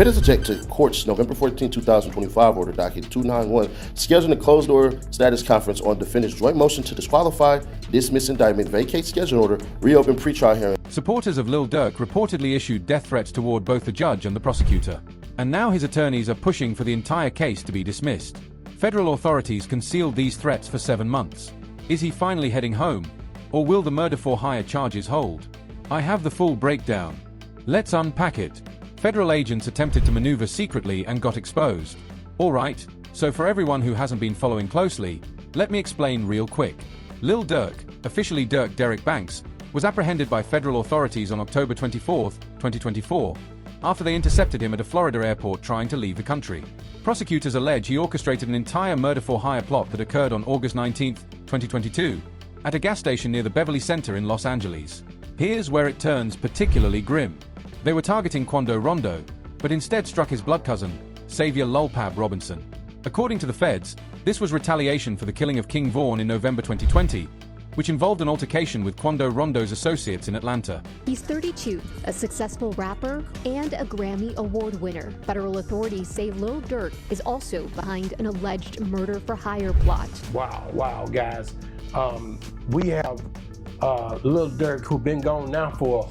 defendants object to court's November 14, 2025 order docket 291 scheduling a closed-door status conference on defendant's joint motion to disqualify, dismiss indictment, vacate schedule order, reopen pretrial hearing. Supporters of Lil Durk reportedly issued death threats toward both the judge and the prosecutor. And now his attorneys are pushing for the entire case to be dismissed. Federal authorities concealed these threats for 7 months. Is he finally heading home? Or will the murder-for-hire charges hold? I have the full breakdown. Let's unpack it. Federal agents attempted to maneuver secretly and got exposed. Alright, so for everyone who hasn't been following closely, let me explain real quick. Lil Durk, officially Dirk Derek Banks, was apprehended by federal authorities on October 24, 2024, after they intercepted him at a Florida airport trying to leave the country. Prosecutors allege he orchestrated an entire murder-for-hire plot that occurred on August 19, 2022, at a gas station near the Beverly Center in Los Angeles. Here's where it turns particularly grim. They were targeting Quando Rondo, but instead struck his blood cousin, Xavier Lulpab Robinson. According to the feds, this was retaliation for the killing of King Vaughn in November 2020, which involved an altercation with Quando Rondo's associates in Atlanta. He's 32, a successful rapper, and a Grammy Award winner. Federal authorities say Lil Durk is also behind an alleged murder-for-hire plot. Wow, guys. We have Lil Durk, who's been gone now for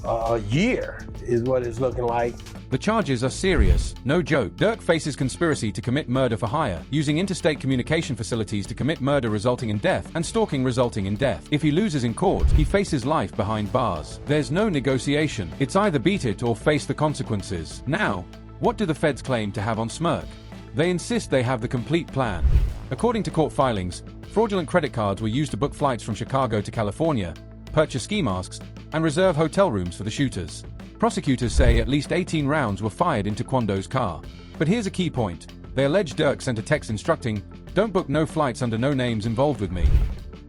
a year, is what it's looking like. The charges are serious, no joke. Durk faces conspiracy to commit murder for hire, using interstate communication facilities to commit murder resulting in death, and stalking resulting in death. If he loses in court, he faces life behind bars. There's no negotiation. It's either beat it or face the consequences. Now, what do the feds claim to have on Smirk? They insist they have the complete plan. According to court filings, fraudulent credit cards were used to book flights from Chicago to California, purchase ski masks, and reserve hotel rooms for the shooters. Prosecutors say at least 18 rounds were fired into Quando's car. But here's a key point. They allege Durk sent a text instructing, "Don't book no flights under no names involved with me."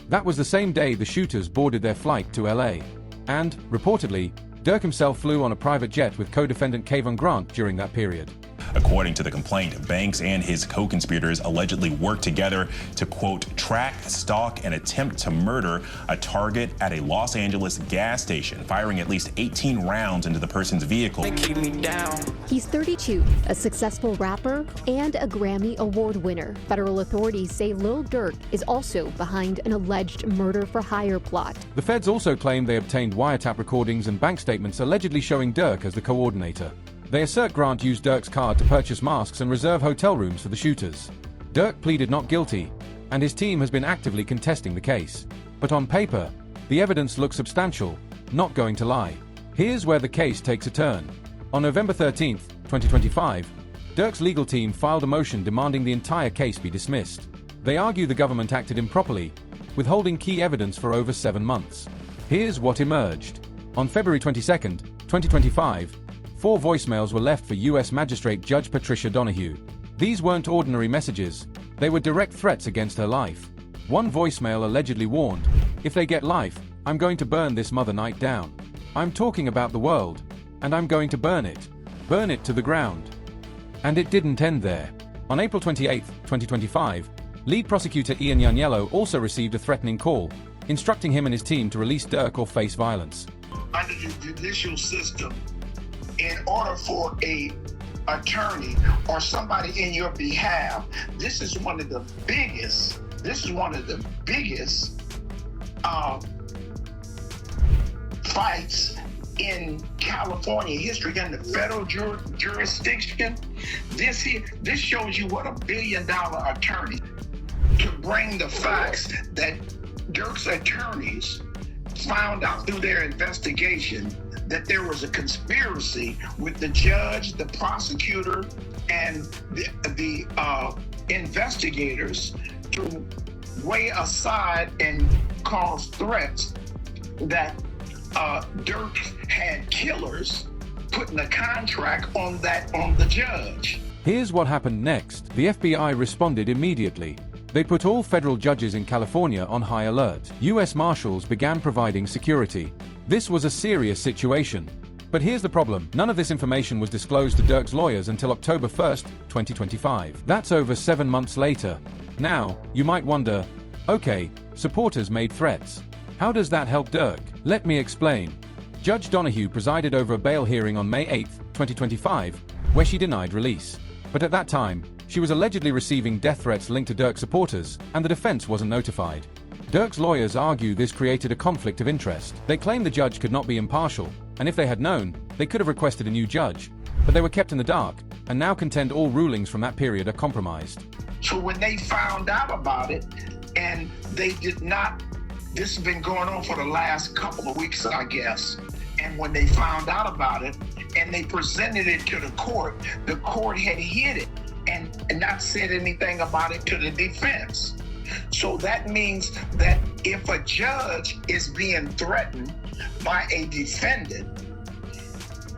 That was the same day the shooters boarded their flight to LA. And, reportedly, Durk himself flew on a private jet with co-defendant Kayvon Grant during that period. According to the complaint, Banks and his co-conspirators allegedly worked together to, quote, track, stalk, and attempt to murder a target at a Los Angeles gas station, firing at least 18 rounds into the person's vehicle. Keep me down. He's 32, a successful rapper, and a Grammy Award winner. Federal authorities say Lil Durk is also behind an alleged murder-for-hire plot. The feds also claim they obtained wiretap recordings and bank statements allegedly showing Durk as the coordinator. They assert Grant used Durk's card to purchase masks and reserve hotel rooms for the shooters. Durk pleaded not guilty, and his team has been actively contesting the case. But on paper, the evidence looks substantial, not going to lie. Here's where the case takes a turn. On November 13, 2025, Durk's legal team filed a motion demanding the entire case be dismissed. They argue the government acted improperly, withholding key evidence for over 7 months. Here's what emerged. On February 22, 2025, 4 voicemails were left for U.S. Magistrate Judge Patricia Donahue. These weren't ordinary messages, they were direct threats against her life. One voicemail allegedly warned, "If they get life, I'm going to burn this mother night down. I'm talking about the world, and I'm going to burn it to the ground." And it didn't end there. On April 28, 2025, lead prosecutor Ian Yaniello also received a threatening call, instructing him and his team to release Durk or face violence. Under the judicial system, in order for a attorney or somebody in your behalf, this is one of the biggest fights in California history in the federal jurisdiction. This shows you what a $1 billion attorney to bring the facts that Durk's attorneys found out through their investigation that there was a conspiracy with the judge, the prosecutor, and the investigators to weigh aside and cause threats that Durk had killers putting a contract on the judge. Here's what happened next. The FBI responded immediately. They put all federal judges in California on high alert. U.S. Marshals began providing security. This was a serious situation. But here's the problem. None of this information was disclosed to Durk's lawyers until October 1, 2025. That's over 7 months later. Now, you might wonder, okay, supporters made threats. How does that help Durk? Let me explain. Judge Donahue presided over a bail hearing on May 8, 2025, where she denied release. But at that time, she was allegedly receiving death threats linked to Durk supporters, and the defense wasn't notified. Durk's lawyers argue this created a conflict of interest. They claim the judge could not be impartial, and if they had known, they could have requested a new judge. But they were kept in the dark, and now contend all rulings from that period are compromised. So when they found out about it, and they did not, this has been going on for the last couple of weeks, I guess. And when they found out about it, and they presented it to the court had hid it and not said anything about it to the defense. So that means that if a judge is being threatened by a defendant,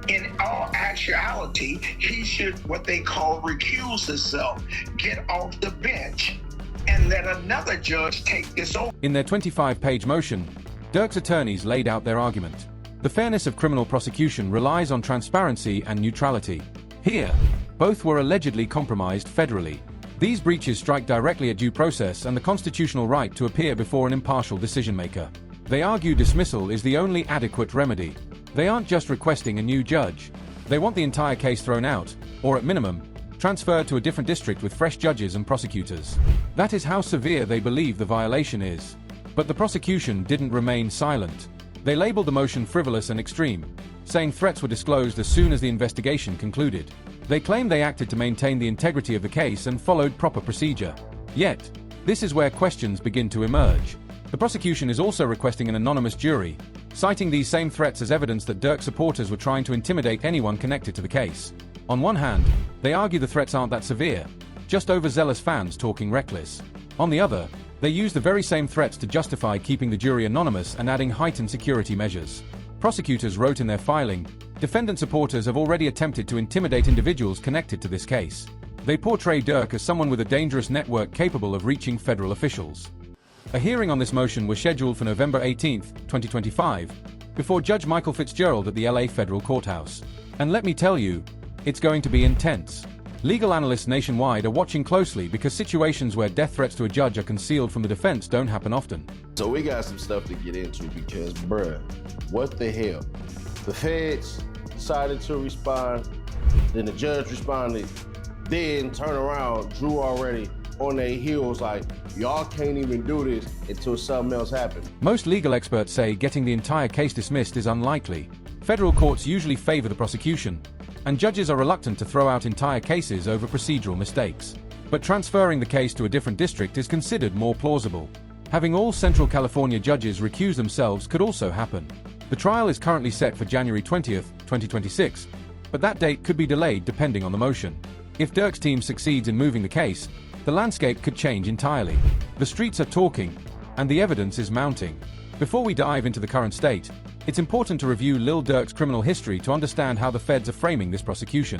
in all actuality, he should, what they call, recuse himself, get off the bench, and let another judge take this over. In their 25-page motion, Durk's attorneys laid out their argument. The fairness of criminal prosecution relies on transparency and neutrality. Here, both were allegedly compromised federally. These breaches strike directly at due process and the constitutional right to appear before an impartial decision-maker. They argue dismissal is the only adequate remedy. They aren't just requesting a new judge. They want the entire case thrown out, or at minimum, transferred to a different district with fresh judges and prosecutors. That is how severe they believe the violation is. But the prosecution didn't remain silent. They labeled the motion frivolous and extreme, saying threats were disclosed as soon as the investigation concluded. They claimed they acted to maintain the integrity of the case and followed proper procedure. Yet, this is where questions begin to emerge. The prosecution is also requesting an anonymous jury, citing these same threats as evidence that Durk supporters were trying to intimidate anyone connected to the case. On one hand, they argue the threats aren't that severe, just overzealous fans talking reckless. On the other, they use the very same threats to justify keeping the jury anonymous and adding heightened security measures. Prosecutors wrote in their filing, defendant supporters have already attempted to intimidate individuals connected to this case. They portray Durk as someone with a dangerous network capable of reaching federal officials. A hearing on this motion was scheduled for November 18, 2025, before Judge Michael Fitzgerald at the LA Federal Courthouse. And let me tell you, it's going to be intense. Legal analysts nationwide are watching closely because situations where death threats to a judge are concealed from the defense don't happen often. So we got some stuff to get into because, bruh, what the hell? The feds decided to respond, then the judge responded, then turn around, Drew already on their heels like, y'all can't even do this until something else happens. Most legal experts say getting the entire case dismissed is unlikely. Federal courts usually favor the prosecution, and judges are reluctant to throw out entire cases over procedural mistakes. But transferring the case to a different district is considered more plausible. Having all Central California judges recuse themselves could also happen. The trial is currently set for January 20th, 2026, but that date could be delayed depending on the motion. If Durk's team succeeds in moving the case, the landscape could change entirely. The streets are talking, and the evidence is mounting. Before we dive into the current state, it's important to review Lil Durk's criminal history to understand how the feds are framing this prosecution.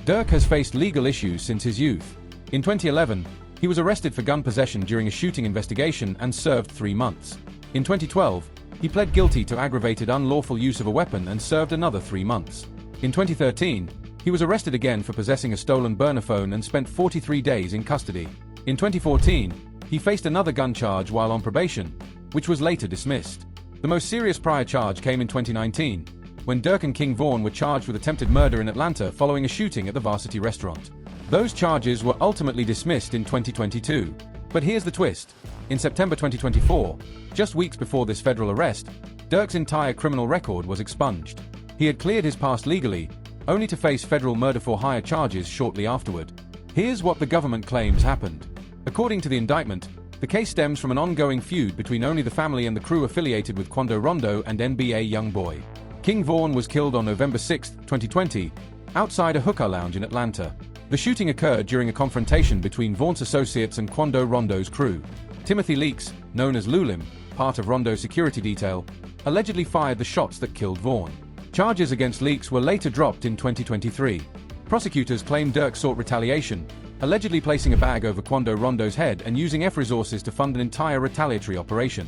Durk has faced legal issues since his youth. In 2011, he was arrested for gun possession during a shooting investigation and served 3 months. In 2012, he pled guilty to aggravated unlawful use of a weapon and served another 3 months. In 2013, he was arrested again for possessing a stolen burner phone and spent 43 days in custody. In 2014, he faced another gun charge while on probation, which was later dismissed. The most serious prior charge came in 2019, when Durk and King Vaughn were charged with attempted murder in Atlanta following a shooting at the Varsity restaurant. Those charges were ultimately dismissed in 2022. But here's the twist. In September 2024, just weeks before this federal arrest, Durk's entire criminal record was expunged. He had cleared his past legally, only to face federal murder-for-hire charges shortly afterward. Here's what the government claims happened. According to the indictment, the case stems from an ongoing feud between only the family and the crew affiliated with Quando Rondo and NBA YoungBoy. King Vaughn was killed on November 6, 2020, outside a hookah lounge in Atlanta. The shooting occurred during a confrontation between Vaughn's associates and Quando Rondo's crew. Timothy Leaks, known as Lulim, part of Rondo's security detail, allegedly fired the shots that killed Vaughn. Charges against Leaks were later dropped in 2023. Prosecutors claim Durk sought retaliation, allegedly placing a bag over Quando Rondo's head and using F resources to fund an entire retaliatory operation.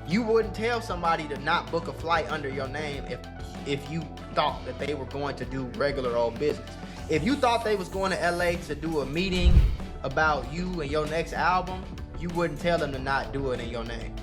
You wouldn't tell somebody to not book a flight under your name if you thought that they were going to do regular old business. If you thought they was going to LA to do a meeting about you and your next album, you wouldn't tell them to not do it in your name.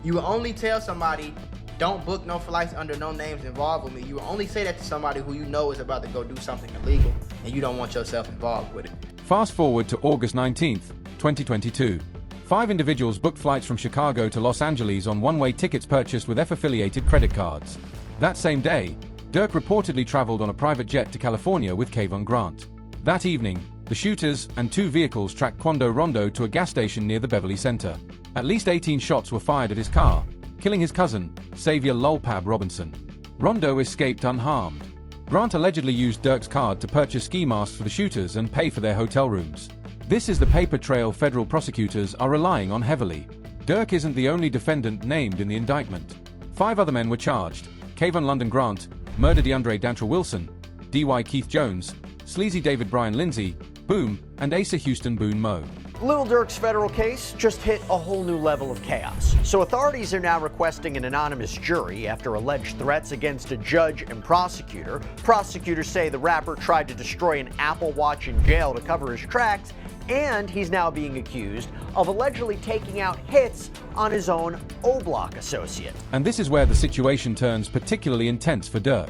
You would only tell somebody don't book no flights under no names involved with me. You only say that to somebody who you know is about to go do something illegal and you don't want yourself involved with it. Fast forward to August 19th, 2022. 5 individuals booked flights from Chicago to Los Angeles on one-way tickets purchased with F-affiliated credit cards. That same day, Durk reportedly traveled on a private jet to California with Kayvon Grant. That evening, the shooters and 2 vehicles tracked Quando Rondo to a gas station near the Beverly Center. At least 18 shots were fired at his car, killing his cousin, Xavier Lulpab Robinson. Rondo escaped unharmed. Grant allegedly used Durk's card to purchase ski masks for the shooters and pay for their hotel rooms. This is the paper trail federal prosecutors are relying on heavily. Durk isn't the only defendant named in the indictment. 5 other men were charged: Kayvon London Grant, Murder DeAndre Dantrell Wilson, D.Y. Keith Jones, Sleazy David Brian Lindsay, Boom, and Asa Houston Boone Moe. Lil Durk's federal case just hit a whole new level of chaos. So authorities are now requesting an anonymous jury after alleged threats against a judge and prosecutor. Prosecutors say the rapper tried to destroy an Apple Watch in jail to cover his tracks, and he's now being accused of allegedly taking out hits on his own O-Block associate. And this is where the situation turns particularly intense for Durk.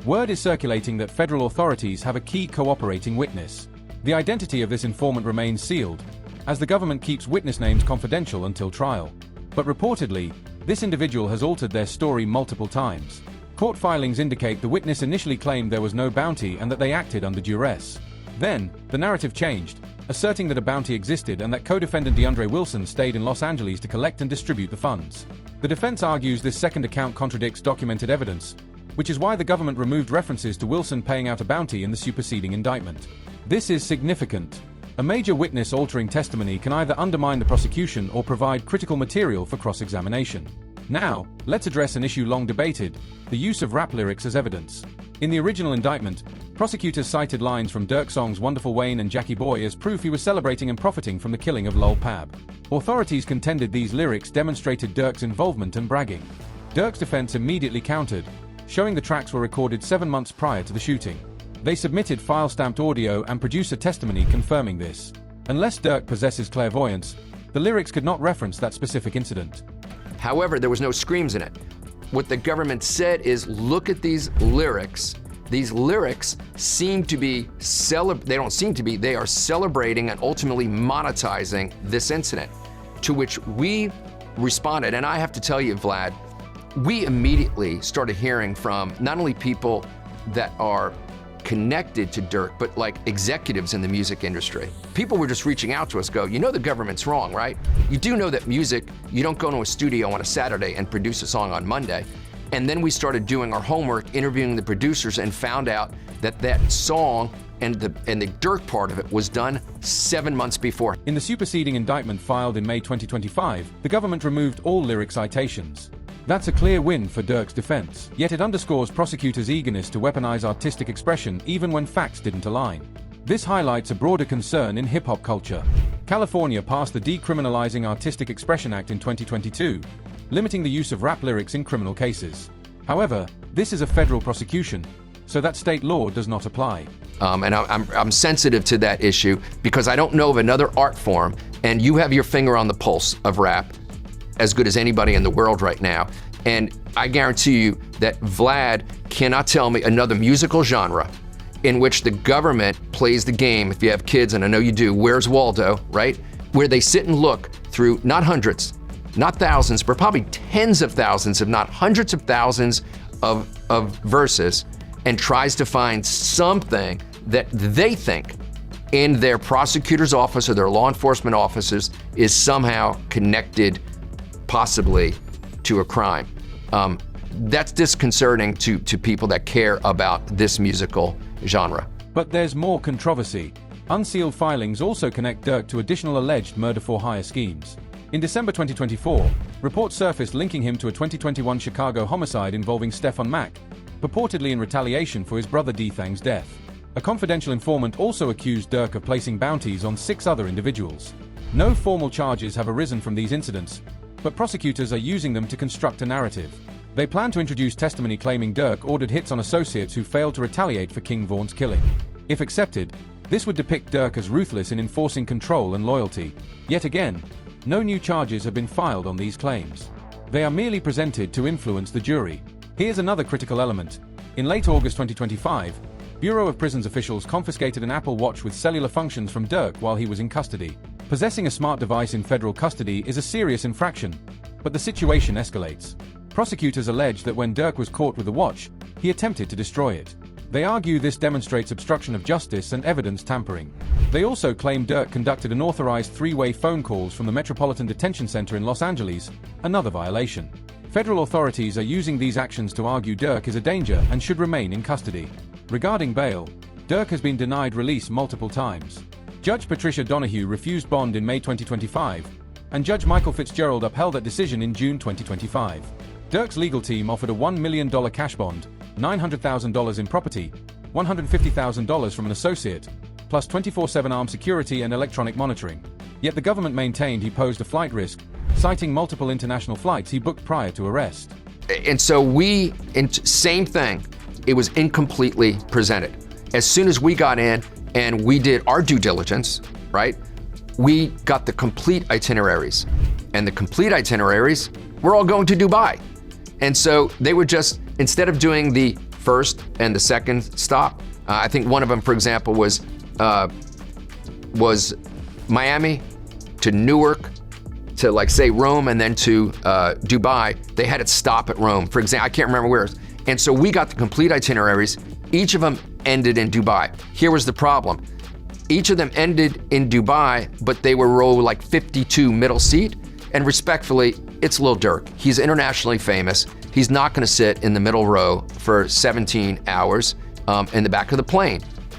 Word is circulating that federal authorities have a key cooperating witness. The identity of this informant remains sealed, as the government keeps witness names confidential until trial. But reportedly, this individual has altered their story multiple times. Court filings indicate the witness initially claimed there was no bounty and that they acted under duress. Then, the narrative changed, asserting that a bounty existed and that co-defendant DeAndre Wilson stayed in Los Angeles to collect and distribute the funds. The defense argues this second account contradicts documented evidence, which is why the government removed references to Wilson paying out a bounty in the superseding indictment. This is significant. A major witness altering testimony can either undermine the prosecution or provide critical material for cross-examination. Now, let's address an issue long debated: the use of rap lyrics as evidence. In the original indictment, prosecutors cited lines from Durk's songs Wonderful Wayne and Jackie Boy as proof he was celebrating and profiting from the killing of Lul Pab. Authorities contended these lyrics demonstrated Durk's involvement and bragging. Durk's defense immediately countered, showing the tracks were recorded 7 months prior to the shooting. They submitted file-stamped audio and producer testimony confirming this. Unless Durk possesses clairvoyance, the lyrics could not reference that specific incident. However, there was no screams in it. What the government said is, look at these lyrics. These lyrics seem to be, they don't seem to be, they are celebrating and ultimately monetizing this incident. To which we responded, and I have to tell you, Vlad, we immediately started hearing from not only people that are connected to Durk, but like executives in the music industry. People were just reaching out to us, go, you know the government's wrong, right? You do know that music, you don't go to a studio on a Saturday and produce a song on Monday. And then we started doing our homework, interviewing the producers, and found out that that song and the Durk part of it was done 7 months before. In the superseding indictment filed in May 2025, the government removed all lyric citations. That's a clear win for Durk's defense, yet it underscores prosecutors' eagerness to weaponize artistic expression even when facts didn't align. This highlights a broader concern in hip-hop culture. California passed the Decriminalizing Artistic Expression Act in 2022, limiting the use of rap lyrics in criminal cases. However, this is a federal prosecution, so that state law does not apply. And I'm sensitive to that issue because I don't know of another art form, and you have your finger on the pulse of rap as good as anybody in the world right now. And I guarantee you that Vlad cannot tell me another musical genre in which the government plays the game, if you have kids, and I know you do, Where's Waldo, right? Where they sit and look through not hundreds, not thousands, but probably tens of thousands, if not hundreds of thousands of verses, and tries to find something that they think in their prosecutor's office or their law enforcement offices is somehow connected possibly to a crime. That's disconcerting to people that care about this musical genre. But there's more controversy. Unsealed filings also connect Durk to additional alleged murder-for-hire schemes. In December 2024, reports surfaced linking him to a 2021 Chicago homicide involving Stefan Mack, purportedly in retaliation for his brother D-Thang's death. A confidential informant also accused Durk of placing bounties on 6 other individuals. No formal charges have arisen from these incidents, but prosecutors are using them to construct a narrative. They plan to introduce testimony claiming Durk ordered hits on associates who failed to retaliate for King Vaughn's killing. If accepted, this would depict Durk as ruthless in enforcing control and loyalty. Yet again, no new charges have been filed on these claims. They are merely presented to influence the jury. Here's another critical element. In late August 2025, Bureau of Prisons officials confiscated an Apple Watch with cellular functions from Durk while he was in custody. Possessing a smart device in federal custody is a serious infraction, but the situation escalates. Prosecutors allege that when Durk was caught with the watch, he attempted to destroy it. They argue this demonstrates obstruction of justice and evidence tampering. They also claim Durk conducted unauthorized three-way phone calls from the Metropolitan Detention Center in Los Angeles, another violation. Federal authorities are using these actions to argue Durk is a danger and should remain in custody. Regarding bail, Durk has been denied release multiple times. Judge Patricia Donahue refused bond in May 2025, and Judge Michael Fitzgerald upheld that decision in June 2025. Durk's legal team offered a $1 million cash bond, $900,000 in property, $150,000 from an associate, plus 24/7 armed security and electronic monitoring. Yet the government maintained he posed a flight risk, citing multiple international flights he booked prior to arrest. And so same thing, it was incompletely presented. As soon as we got in and we did our due diligence, right, we got the complete itineraries. And the complete itineraries were all going to Dubai. And so they were just, instead of doing the first and the second stop, I think one of them, for example, was Miami to Newark to, like, say Rome, and then to Dubai. They had it stop at Rome. For example, I can't remember where. And so we got the complete itineraries. Each of them ended in Dubai. Here was the problem. Each of them ended in Dubai, but they were row like 52 middle seat. And respectfully, it's Lil Durk. He's internationally famous. He's not going to sit in the middle row for 17 hours in the back of the plane.